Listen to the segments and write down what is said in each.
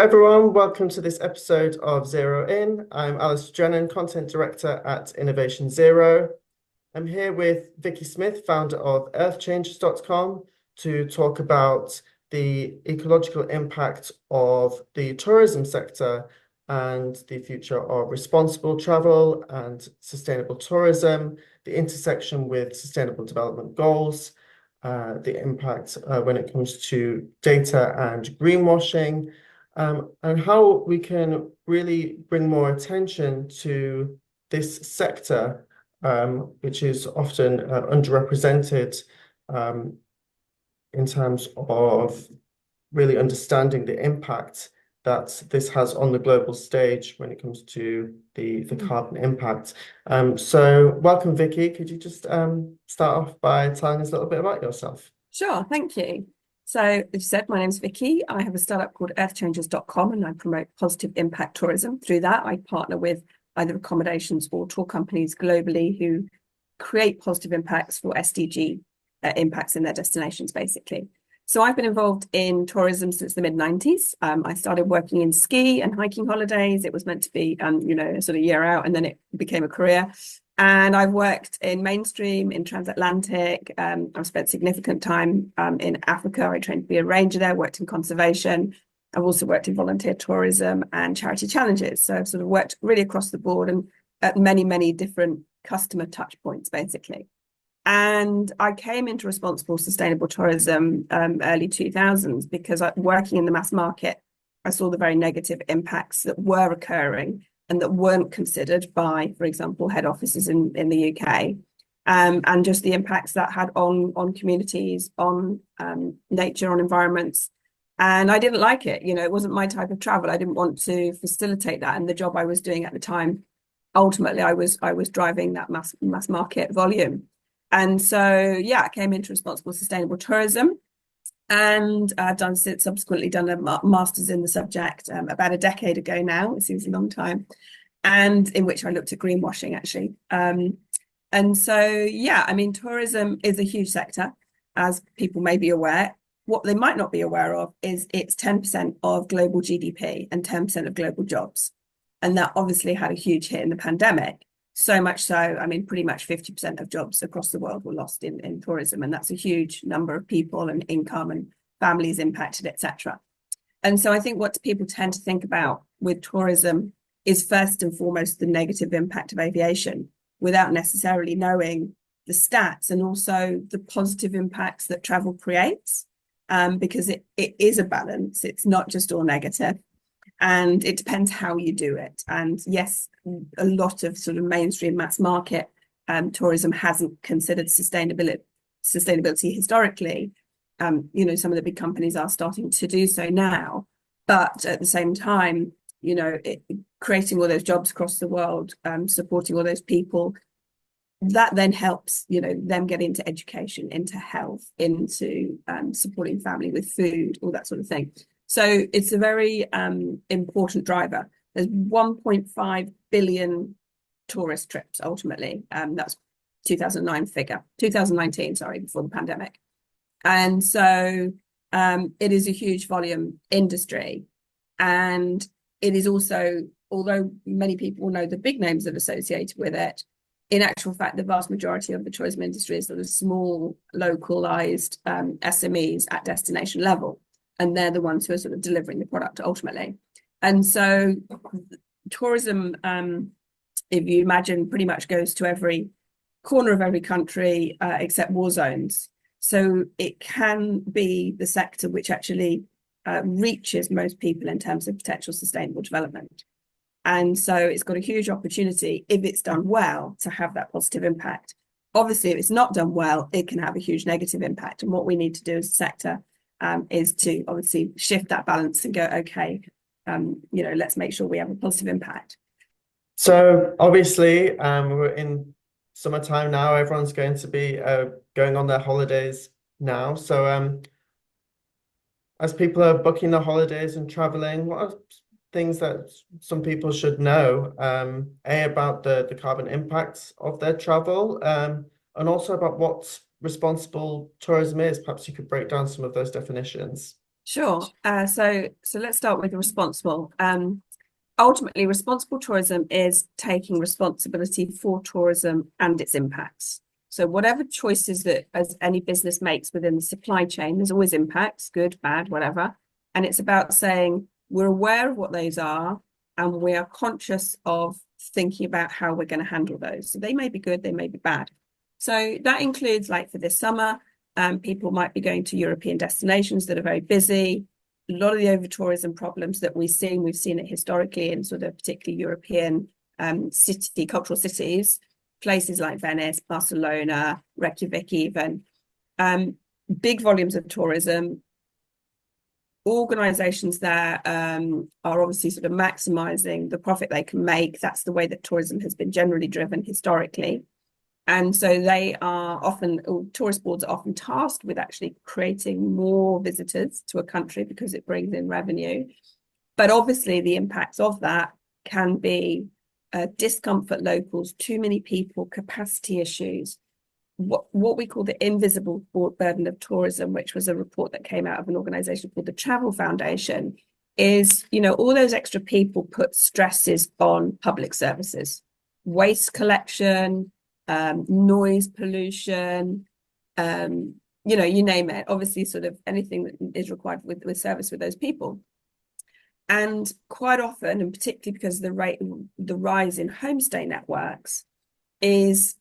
everyone, welcome to this episode of Zero In. I'm Alistair, Content Director at Innovation Zero. I'm here with Vicky Smith, founder of earthchangers.com, to talk about the ecological impact of the tourism sector and the future of responsible travel and sustainable tourism, the intersection with sustainable development goals, the impact when it comes to data and greenwashing, and how we can really bring more attention to this sector, which is often underrepresented in terms of really understanding the impact that this has on the global stage when it comes to the carbon impact. So welcome, Vicky. Could you just start off by telling us a little bit about yourself? Sure, thank you. So, as you said, my name's Vicky. I have a startup called earthchangers.com and I promote positive impact tourism. Through that, I partner with either accommodations or tour companies globally who create positive impacts for SDG impacts in their destinations, basically. So I've been involved in tourism since the mid-90s. I started working in ski and hiking holidays. It was meant to be, a sort of year out, and then it became a career. And I've worked in mainstream, in transatlantic. I've spent significant time in Africa. I trained to be a ranger there, worked in conservation. I've also worked in volunteer tourism and charity challenges. So I've sort of worked really across the board and at many, many different customer touch points, basically. And I came into responsible sustainable tourism early 2000s because working in the mass market, I saw the very negative impacts that were occurring and that weren't considered by, for example, head offices in the UK, and just the impacts that had on communities, on nature, on environments. And I didn't like it. It wasn't my type of travel. I didn't want to facilitate that. And the job I was doing at the time, ultimately, I was driving that mass market volume. And so, yeah, I came into responsible sustainable tourism, and I've subsequently done a master's in the subject about a decade ago now. It seems a long time, and in which I looked at greenwashing, actually. And so, yeah, I mean, tourism is a huge sector, as people may be aware. What they might not be aware of is it's 10% of global GDP and 10% of global jobs. And that obviously had a huge hit in the pandemic. So much so, I mean, pretty much 50% of jobs across the world were lost in tourism. And that's a huge number of people and income and families impacted, etc. And so I think what people tend to think about with tourism is first and foremost the negative impact of aviation without necessarily knowing the stats and also the positive impacts that travel creates, because it is a balance. It's not just all negative. And it depends how you do it. And yes, a lot of sort of mainstream mass market tourism hasn't considered sustainability historically. Some of the big companies are starting to do so now. But at the same time, creating all those jobs across the world, supporting all those people, that then helps, them get into education, into health, into supporting family with food, all that sort of thing. So it's a very important driver. There's 1.5 billion tourist trips ultimately. That's 2019, sorry, before the pandemic. And so it is a huge volume industry. And it is also, although many people know the big names that are associated with it, in actual fact, the vast majority of the tourism industry is sort of small, localized SMEs at destination level. And they're the ones who are sort of delivering the product ultimately. And so tourism, if you imagine, pretty much goes to every corner of every country except war zones. So it can be the sector which actually reaches most people in terms of potential sustainable development. And so it's got a huge opportunity, if it's done well, to have that positive impact. Obviously, if it's not done well, it can have a huge negative impact. And what we need to do as a sector is to obviously shift that balance and go, okay, let's make sure we have a positive impact. So obviously, we're in summertime now. Everyone's going to be going on their holidays now. So as people are booking their holidays and traveling, what are things that some people should know, about the carbon impacts of their travel, and also about what responsible tourism is? Perhaps you could break down some of those definitions. Sure. So let's start with responsible. Ultimately, responsible tourism is taking responsibility for tourism and its impacts. So whatever choices that as any business makes within the supply chain, there's always impacts, good, bad, whatever. And it's about saying we're aware of what those are and we are conscious of thinking about how we're going to handle those. So they may be good, they may be bad. So that includes, like for this summer, people might be going to European destinations that are very busy. A lot of the over-tourism problems that we've seen it historically in sort of particularly European cultural cities, places like Venice, Barcelona, Reykjavik even, big volumes of tourism. Organizations there are obviously sort of maximizing the profit they can make. That's the way that tourism has been generally driven historically. And so tourist boards are often tasked with actually creating more visitors to a country because it brings in revenue. But obviously the impacts of that can be discomfort locals, too many people, capacity issues, what we call the invisible burden of tourism, which was a report that came out of an organization called the Travel Foundation, is, all those extra people put stresses on public services, waste collection, noise pollution, you name it, obviously sort of anything that is required with service with those people. And quite often, and particularly because the rise in homestay networks is,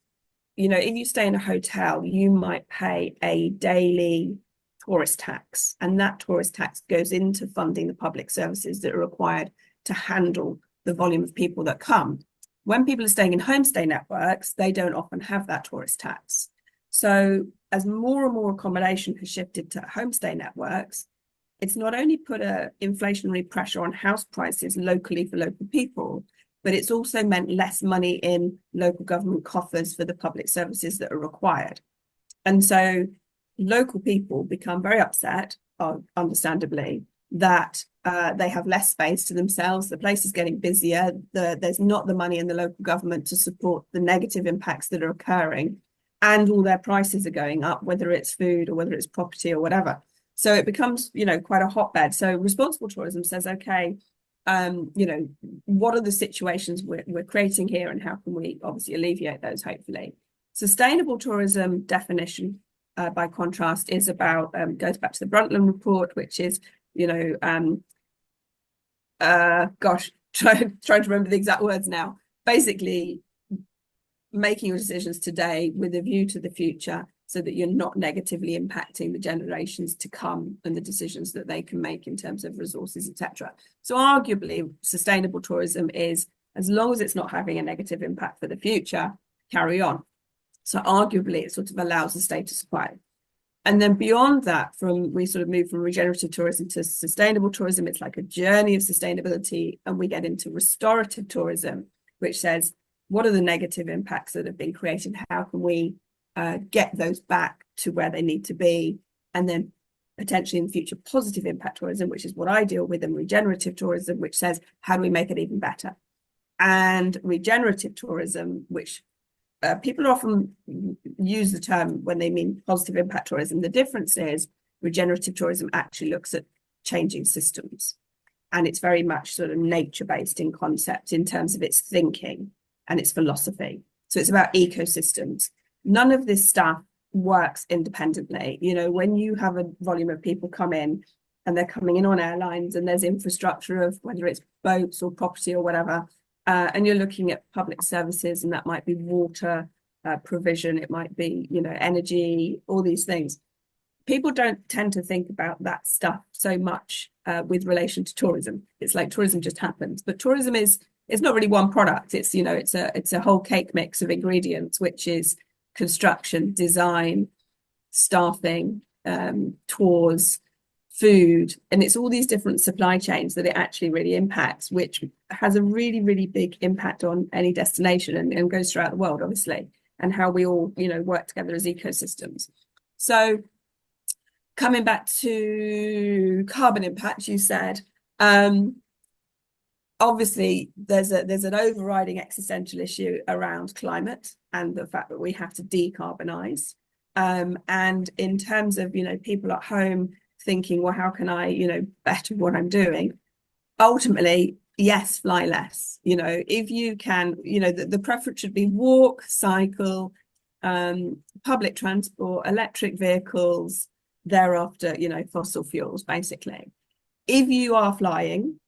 if you stay in a hotel, you might pay a daily tourist tax, and that tourist tax goes into funding the public services that are required to handle the volume of people that come. When people are staying in homestay networks, they don't often have that tourist tax. So as more and more accommodation has shifted to homestay networks, it's not only put an inflationary pressure on house prices locally for local people, but it's also meant less money in local government coffers for the public services that are required. And so local people become very upset, understandably, that they have less space to themselves, the place is getting busier, there's not the money in the local government to support the negative impacts that are occurring, and all their prices are going up, whether it's food or whether it's property or whatever. So it becomes, quite a hotbed. So responsible tourism says, okay, what are the situations we're creating here and how can we obviously alleviate those, hopefully. Sustainable tourism definition, by contrast, is about, goes back to the Brundtland report, which is, trying to remember the exact words now. Basically, making your decisions today with a view to the future so that you're not negatively impacting the generations to come and the decisions that they can make in terms of resources, etc. So arguably, sustainable tourism is, as long as it's not having a negative impact for the future, carry on. So arguably, it sort of allows the status quo. And then beyond that, we sort of move from regenerative tourism to sustainable tourism. It's like a journey of sustainability. And we get into restorative tourism, which says, what are the negative impacts that have been created? How can we get those back to where they need to be? And then potentially in the future, positive impact tourism, which is what I deal with, and regenerative tourism, which says, how do we make it even better? And regenerative tourism, which people often use the term when they mean positive impact tourism. The difference is regenerative tourism actually looks at changing systems. And it's very much sort of nature-based in concept in terms of its thinking and its philosophy. So it's about ecosystems. None of this stuff works independently. When you have a volume of people come in and they're coming in on airlines and there's infrastructure of whether it's boats or property or whatever, and you're looking at public services, and that might be water provision, it might be, energy, all these things. People don't tend to think about that stuff so much with relation to tourism. It's like tourism just happens, but tourism it's not really one product. It's, it's a whole cake mix of ingredients, which is construction, design, staffing, tours, food, and it's all these different supply chains that it actually really impacts, which has a really, really big impact on any destination and goes throughout the world, obviously, and how we all, work together as ecosystems. So coming back to carbon impact, you said, obviously there's an overriding existential issue around climate and the fact that we have to decarbonize. And in terms of, people at home thinking, well, how can I, better what I'm doing? Ultimately, yes, fly less. If you can, the preference should be walk, cycle, public transport, electric vehicles, thereafter, fossil fuels, basically. If you are flying,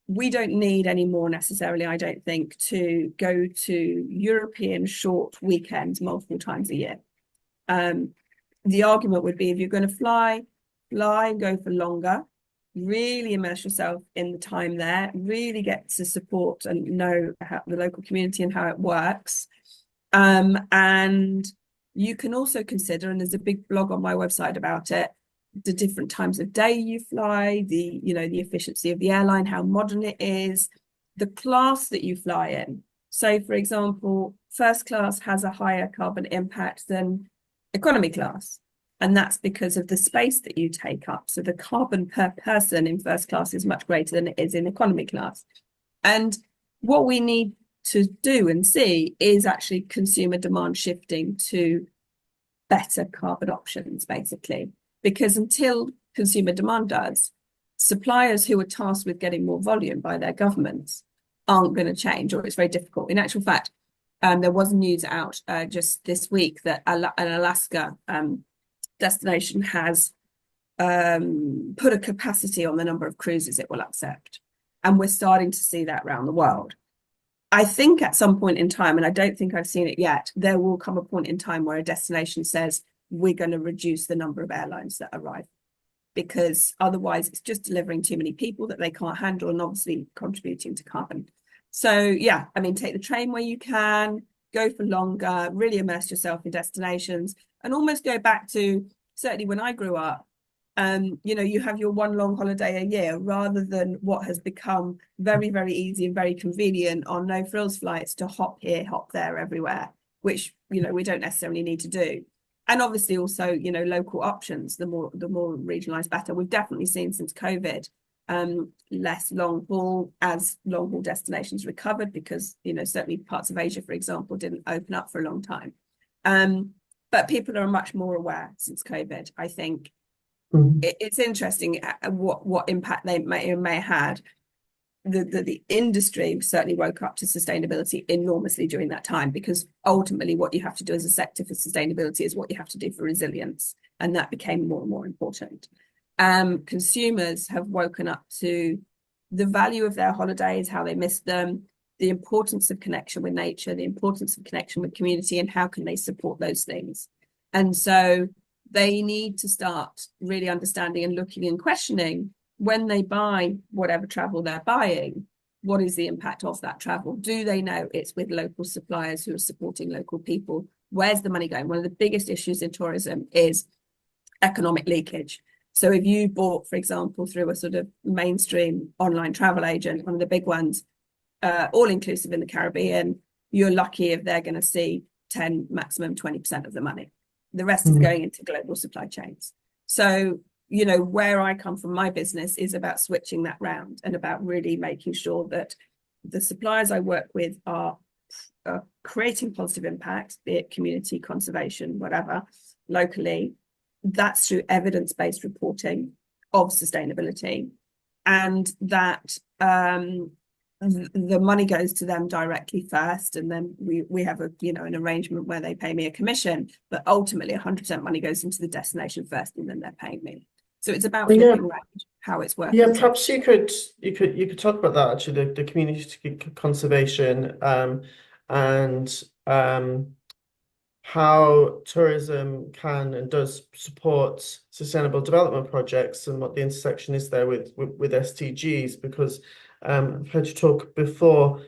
we don't need any more necessarily, I don't think, to go to European short weekends multiple times a year. The argument would be if you're going to fly and go for longer, really immerse yourself in the time there, really get to support and know how the local community and how it works. And you can also consider, and there's a big blog on my website about it, the different times of day you fly, the efficiency of the airline, how modern it is, the class that you fly in. So, for example, first class has a higher carbon impact than economy class. And that's because of the space that you take up. So the carbon per person in first class is much greater than it is in economy class. And what we need to do and see is actually consumer demand shifting to better carbon options, basically. Because until consumer demand does, suppliers who are tasked with getting more volume by their governments aren't going to change, or it's very difficult. In actual fact, there was news out just this week that an Alaska destination has put a capacity on the number of cruises it will accept. And we're starting to see that around the world. I think at some point in time, and I don't think I've seen it yet, there will come a point in time where a destination says, we're going to reduce the number of airlines that arrive, because otherwise it's just delivering too many people that they can't handle and obviously contributing to carbon. So yeah, I mean, take the train where you can, go for longer, really immerse yourself in destinations, and almost go back to, certainly when I grew up, you have your one long holiday a year rather than what has become very, very easy and very convenient on no frills flights to hop here, hop there, everywhere, which, we don't necessarily need to do. And obviously also, local options, the more regionalized, better. We've definitely seen since COVID, less long haul as long haul destinations recovered because, certainly parts of Asia, for example, didn't open up for a long time. But people are much more aware since COVID, I think. It's interesting what impact they may have had. The industry certainly woke up to sustainability enormously during that time, because ultimately what you have to do as a sector for sustainability is what you have to do for resilience, and that became more and more important. Consumers have woken up to the value of their holidays, how they miss them, the importance of connection with nature, the importance of connection with community, and how can they support those things. And so they need to start really understanding and looking and questioning, when they buy whatever travel they're buying, what is the impact of that travel? Do they know it's with local suppliers who are supporting local people? Where's the money going? One of the biggest issues in tourism is economic leakage. So if you bought, for example, through a sort of mainstream online travel agent, one of the big ones, all inclusive in the Caribbean, you're lucky if they're going to see 10, maximum 20% of the money. The rest is going into global supply chains. So, where I come from, my business is about switching that round and about really making sure that the suppliers I work with are creating positive impact, be it community, conservation, whatever, locally. That's through evidence-based reporting of sustainability, and that the money goes to them directly first, and then we have an arrangement where they pay me a commission, but ultimately 100% money goes into the destination first, and then they're paying me. So it's about flipping around how it's working. Yeah, perhaps you could talk about that actually, the community conservation, and how tourism can and does support sustainable development projects, and what the intersection is there with SDGs, because I've heard you talk before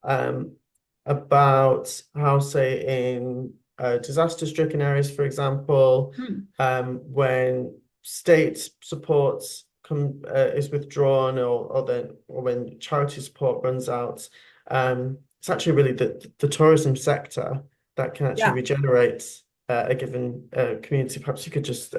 about how, say, in disaster-stricken areas, for example, when state support is withdrawn, or when charity support runs out, it's actually really the tourism sector that can actually regenerate a given community. Perhaps you could just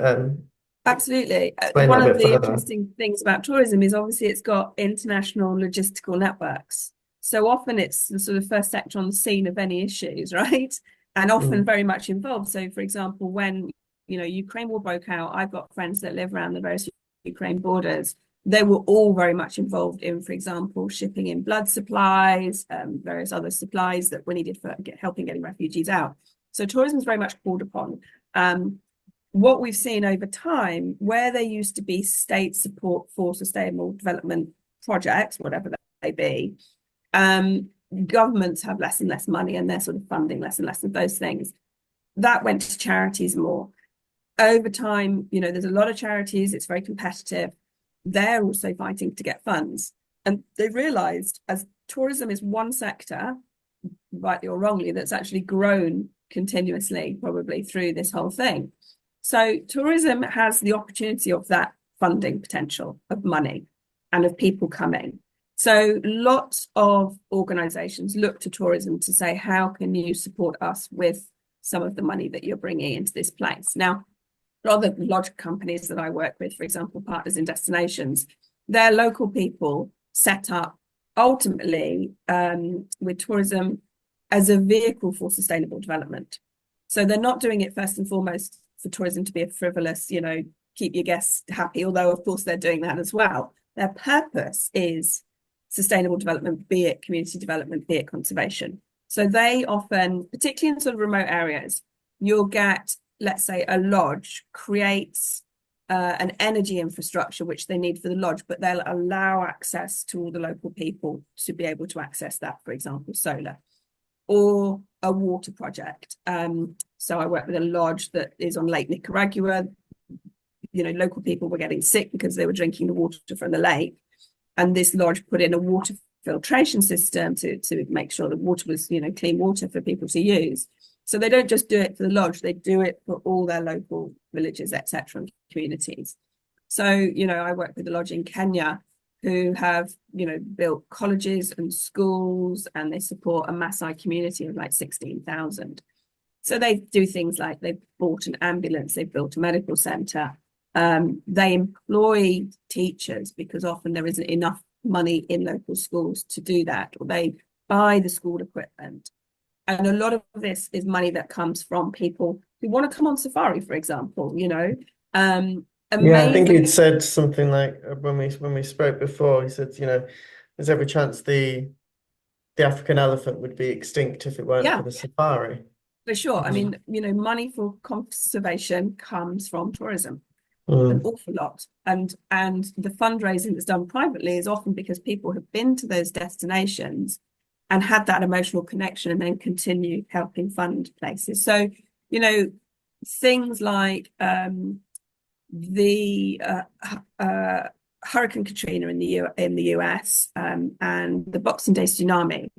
absolutely. explain One that a of bit the further. interesting things about tourism is obviously it's got international logistical networks. So often it's the sort of first sector on the scene of any issues, right? And often very much involved. So, for example, when Ukraine war broke out, I've got friends that live around the various Ukraine borders, they were all very much involved in, for example, shipping in blood supplies, various other supplies that were needed for helping getting refugees out. So tourism is very much called upon. What we've seen over time, where there used to be state support for sustainable development projects, whatever they be, governments have less and less money and they're sort of funding less and less of those things. That went to charities more. Over time, there's a lot of charities, it's very competitive. They're also fighting to get funds. And they've realized as tourism is one sector, rightly or wrongly, that's actually grown continuously, probably through this whole thing. So tourism has the opportunity of that funding potential of money and of people coming. So lots of organizations look to tourism to say, how can you support us with some of the money that you're bringing into this place? Now, a lot of the lodge companies that I work with, for example, Partners in Destinations, they're local people set up ultimately with tourism as a vehicle for sustainable development. So they're not doing it first and foremost for tourism to be a frivolous, keep your guests happy, although of course they're doing that as well. Their purpose is sustainable development, be it community development, be it conservation. So they often, particularly in sort of remote areas, you'll get, let's say, a lodge creates an energy infrastructure which they need for the lodge, but they'll allow access to all the local people to be able to access that, for example, solar or a water project. So I work with a lodge that is on Lake Nicaragua. Local people were getting sick because they were drinking the water from the lake. And this lodge put in a water filtration system to make sure the water was, clean water for people to use. So they don't just do it for the lodge, they do it for all their local villages, etc., and communities. So, I work with a lodge in Kenya who have, built colleges and schools, and they support a Maasai community of like 16,000. So they do things like they've bought an ambulance, they've built a medical centre. They employ teachers because often there isn't enough money in local schools to do that, or they buy the school equipment. And a lot of this is money that comes from people who want to come on safari, for example, Yeah, I think he'd said something like when we spoke before, he said, there's every chance the African elephant would be extinct if it weren't for the safari. For sure. I mean, money for conservation comes from tourism. Mm. An awful lot. And the fundraising that's done privately is often because people have been to those destinations and had that emotional connection and then continue helping fund places. So, things like the Hurricane Katrina in the US and the Boxing Day tsunami.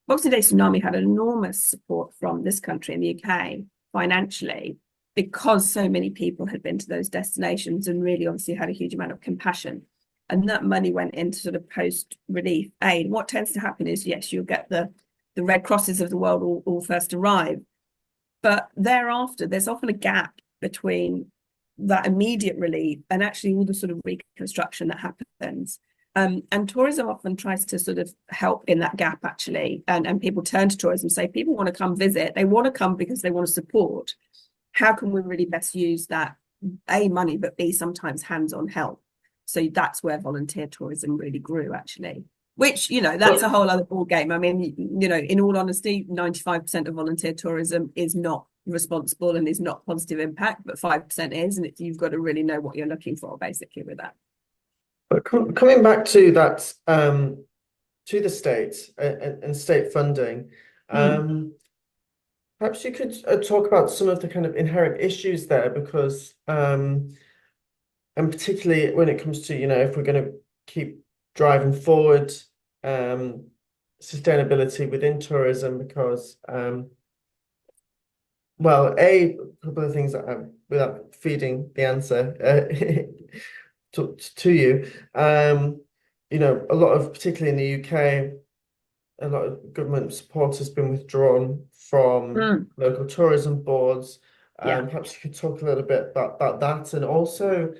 Boxing Day tsunami had enormous support from this country in the UK financially, because so many people had been to those destinations and really obviously had a huge amount of compassion. And that money went into sort of post-relief aid. What tends to happen is, yes, you'll get the Red Crosses of the world all first arrive. But thereafter, there's often a gap between that immediate relief and actually all the sort of reconstruction that happens. And tourism often tries to sort of help in that gap, actually. And people turn to tourism and say, people want to come visit. They want to come because they want to support. How can we really best use that, A, money, but B, sometimes hands-on help? So that's where volunteer tourism really grew, actually, which, that's a whole other ball game. I mean, in all honesty, 95% of volunteer tourism is not responsible and is not positive impact, but 5% is, and you've got to really know what you're looking for, basically, with that. But coming back to that, to the states and state funding, perhaps you could talk about some of the kind of inherent issues there, because, and particularly when it comes to, if we're going to keep driving forward sustainability within tourism, because, well, a couple of things that without feeding the answer to you, a lot of, particularly in the UK, a lot of government support has been withdrawn from local tourism boards. Perhaps you could talk a little bit about that, and also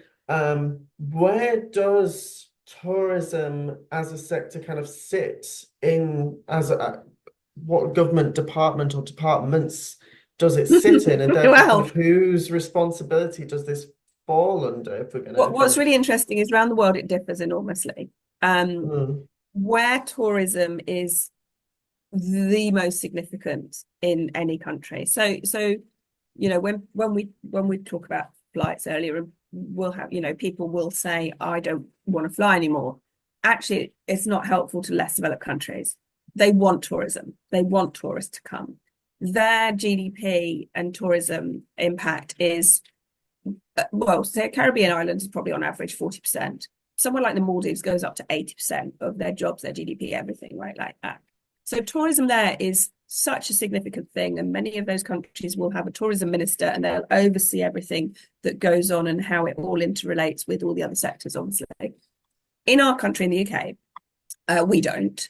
where does tourism as a sector kind of sit in what government department or departments does it sit in, and then kind of whose responsibility does this fall under if we're going to What's really interesting is around the world it differs enormously. Mm, Where tourism is the most significant in any country. So you know, when we talk about flights earlier, we'll have, you know, people will say, I don't want to fly anymore. Actually, it's not helpful to less developed countries. They want tourism. They want tourists to come. Their GDP and tourism impact is, well, say Caribbean islands is probably on average 40%. Somewhere like the Maldives goes up to 80% of their jobs, their GDP, everything, right, like that. So tourism there is such a significant thing, and many of those countries will have a tourism minister, and they'll oversee everything that goes on and how it all interrelates with all the other sectors, obviously. In our country, in the UK, we don't.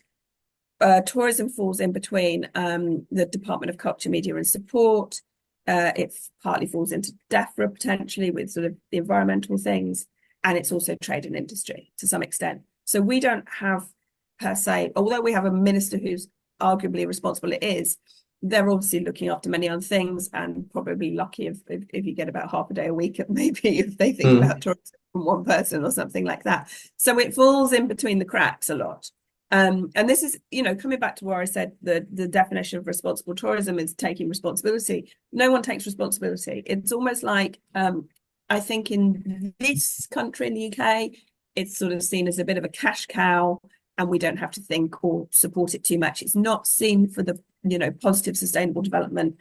Tourism falls in between the Department of Culture, Media and Support. It partly falls into DEFRA potentially with sort of the environmental things, and it's also trade and industry to some extent. So we don't have per se, although we have a minister who's arguably responsible, they're obviously looking after many other things, and probably lucky if you get about half a day a week, maybe if they think about tourism from one person or something like that. So it falls in between the cracks a lot. And this is, you know, coming back to where I said the definition of responsible tourism is taking responsibility. No one takes responsibility. It's almost like, I think in this country, in the UK, it's sort of seen as a bit of a cash cow, and we don't have to think or support it too much. It's not seen for the, you know, positive sustainable development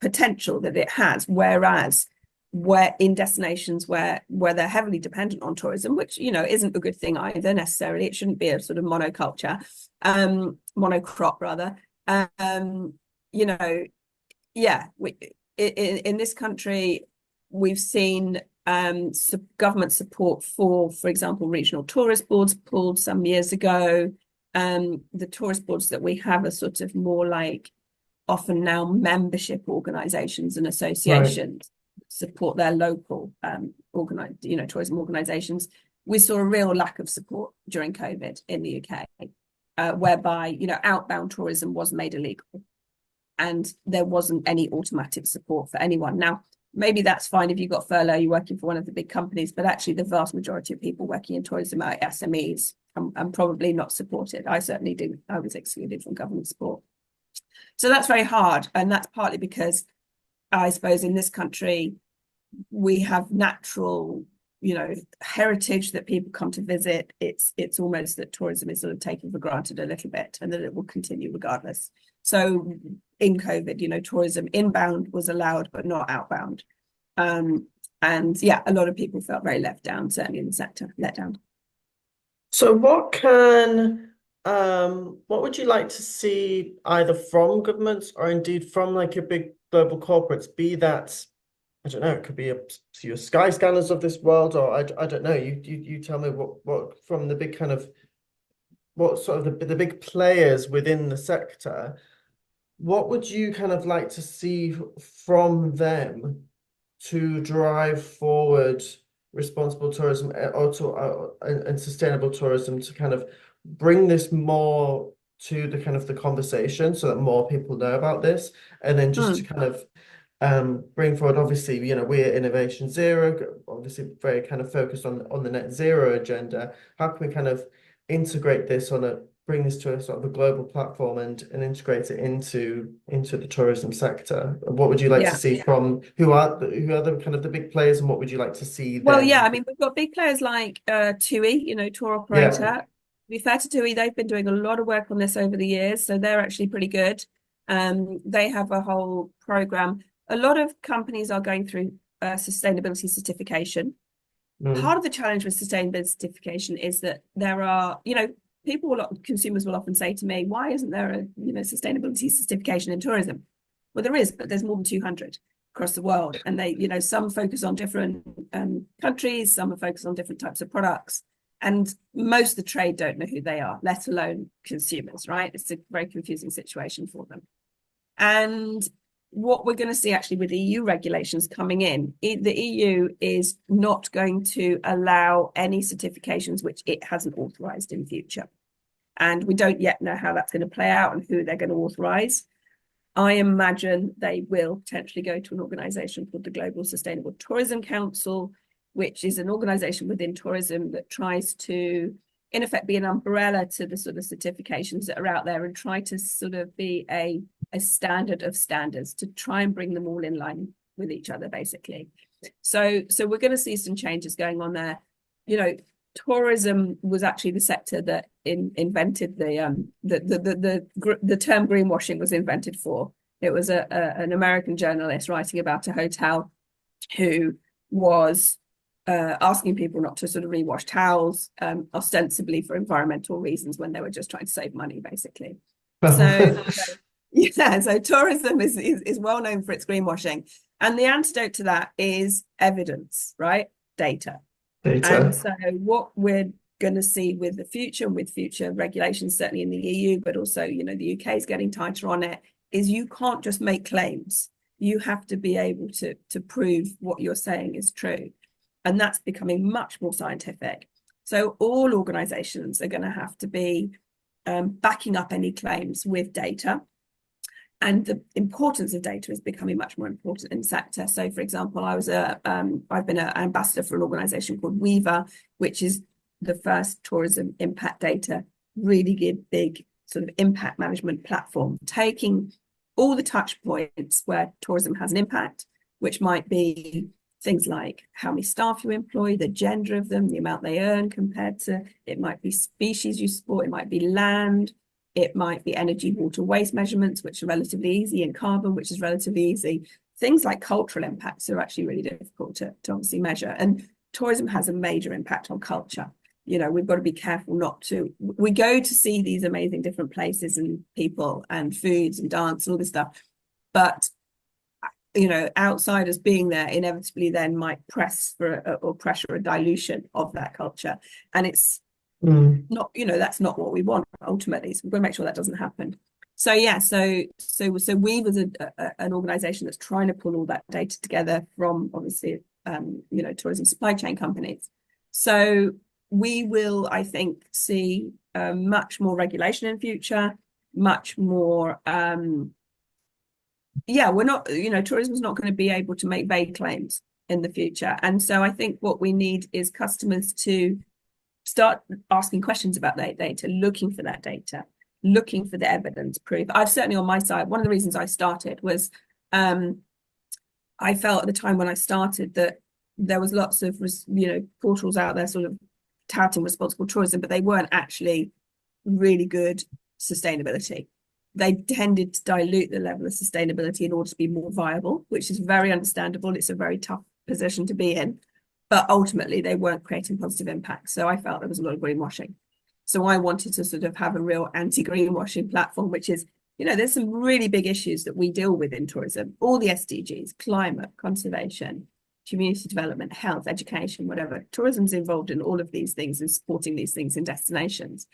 potential that it has. Whereas where in destinations where they're heavily dependent on tourism, which, you know, isn't a good thing either necessarily. It shouldn't be a sort of monoculture, monocrop rather. You know, yeah, in this country, we've seen government support for example, regional tourist boards pulled some years ago. The tourist boards that we have are sort of more like often now membership organizations and associations support their local tourism organizations. We saw a real lack of support during COVID in the UK, whereby, you know, outbound tourism was made illegal and there wasn't any automatic support for anyone. Now, maybe that's fine if you got furlough, you're working for one of the big companies, but actually the vast majority of people working in tourism are SMEs and probably not supported. I certainly didn't. I was excluded from government support. So that's very hard. And that's partly because I suppose in this country, we have natural, you know, heritage that people come to visit. It's almost that tourism is sort of taken for granted a little bit, and that it will continue regardless. So in COVID, you know, tourism inbound was allowed, but not outbound. And yeah, a lot of people felt very left down, certainly in the sector, let down. So what would you like to see either from governments or indeed from like your big global corporates, be that, I don't know, it could be your Sky Scanners of this world, or I don't know, you tell me what from the big kind of, what sort of the big players within the sector, what would you kind of like to see from them to drive forward responsible tourism and sustainable tourism, to kind of bring this more to the kind of the conversation so that more people know about this, and then just to kind of bring forward, obviously, you know, we're Innovation Zero, obviously very kind of focused on the net zero agenda. How can we kind of integrate this bring this to a sort of a global platform and integrate it into the tourism sector? What would you like to see from who are the kind of the big players, and what would you like to see Well, them? yeah, I mean, we've got big players like TUI, you know, tour operator. Yeah. To be fair to TUI, they've been doing a lot of work on this over the years, so they're actually pretty good. They have a whole program. A lot of companies are going through sustainability certification. Part of the challenge with sustainability certification is that there are, you know, consumers will often say to me, why isn't there a, you know, sustainability certification in tourism? Well, there is, but there's more than 200 across the world. And they, you know, some focus on different countries, some are focused on different types of products. And most of the trade don't know who they are, let alone consumers, right? It's a very confusing situation for them. And what we're going to see actually with EU regulations coming in, the EU is not going to allow any certifications which it hasn't authorized in future. And we don't yet know how that's going to play out and who they're going to authorize. I imagine they will potentially go to an organization called the Global Sustainable Tourism Council, which is an organization within tourism that tries to, in effect, be an umbrella to the sort of certifications that are out there and try to sort of be a standard of standards to try and bring them all in line with each other, basically. So we're going to see some changes going on there. Tourism was actually the sector that invented the term greenwashing was invented for. It was an American journalist writing about a hotel who was asking people not to sort of rewash towels, ostensibly for environmental reasons, when they were just trying to save money, basically. So yeah, so tourism is well known for its greenwashing, and the antidote to that is evidence, right? Data. And so what we're going to see with the future and with future regulations, certainly in the EU, but also, the UK is getting tighter on it, is you can't just make claims. You have to be able to prove what you're saying is true. And that's becoming much more scientific. So all organizations are going to have to be backing up any claims with data. And the importance of data is becoming much more important in the sector. So, for example, I've been an ambassador for an organization called Weaver, which is the first tourism impact data, really big sort of impact management platform, taking all the touch points where tourism has an impact, which might be things like how many staff you employ, the gender of them, the amount they earn compared to, it might be species you support, it might be land, it might be energy, water, waste measurements, which are relatively easy, and carbon, which is relatively easy. Things like cultural impacts are actually really difficult to obviously measure. And tourism has a major impact on culture. We've got to be careful not to. We go to see these amazing different places and people and foods and dance and all this stuff. But, outsiders being there inevitably then might press or pressure a dilution of that culture. And it's not, that's not what we want ultimately. So we've got to make sure that doesn't happen. So yeah, so we was an organization that's trying to pull all that data together from obviously tourism supply chain companies. So we will, I think, see much more regulation in future, much more we're not, tourism is not going to be able to make vague claims in the future. And so I think what we need is customers to start asking questions about that data, looking for that data, looking for the evidence, proof. I've certainly on my side, one of the reasons I started was I felt at the time when I started that there was lots of, portals out there sort of touting responsible tourism, but they weren't actually really good sustainability. They tended to dilute the level of sustainability in order to be more viable, which is very understandable. It's a very tough position to be in. But ultimately, they weren't creating positive impact. So I felt there was a lot of greenwashing. So I wanted to sort of have a real anti-greenwashing platform, which is, there's some really big issues that we deal with in tourism. All the SDGs, climate, conservation, community development, health, education, whatever. Tourism's involved in all of these things and supporting these things in destinations.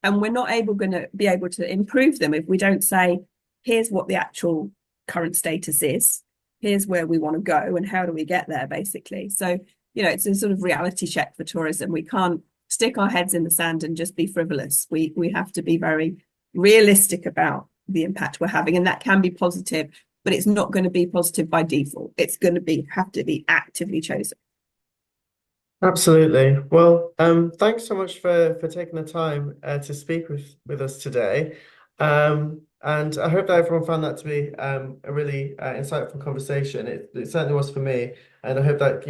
And we're not going to be able to improve them if we don't say, here's what the actual current status is. Here's where we want to go and how do we get there, basically. So, it's a sort of reality check for tourism. We can't stick our heads in the sand and just be frivolous. We have to be very realistic about the impact we're having, and that can be positive, but it's not going to be positive by default. It's going to have to be actively chosen. Absolutely. Well, thanks so much for taking the time to speak with us today. And I hope that everyone found that to be a really insightful conversation. It certainly was for me. And I hope that,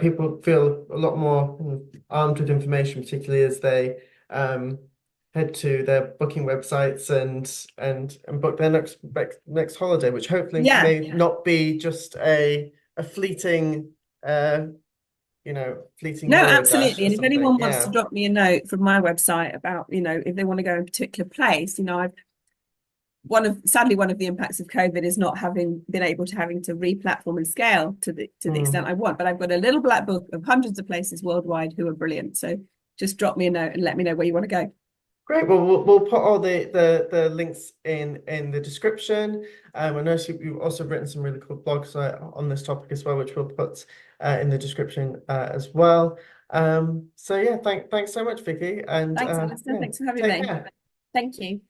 people feel a lot more armed with information, particularly as they head to their booking websites and book their next holiday, which hopefully may not be just a fleeting fleeting No, Euro absolutely. And if something. anyone wants to drop me a note from my website about, if they want to go in a particular place, sadly one of the impacts of COVID is not having been able to re-platform and scale to the extent I want. But I've got a little black book of hundreds of places worldwide who are brilliant. So just drop me a note and let me know where you want to go. Great. Well, we'll put all the links in the description. I know you've also written some really cool blogs on this topic as well, which we'll put in the description as well. So yeah, thanks so much, Vicky. And thanks, Alistair. Thanks for having me. care. Thank you.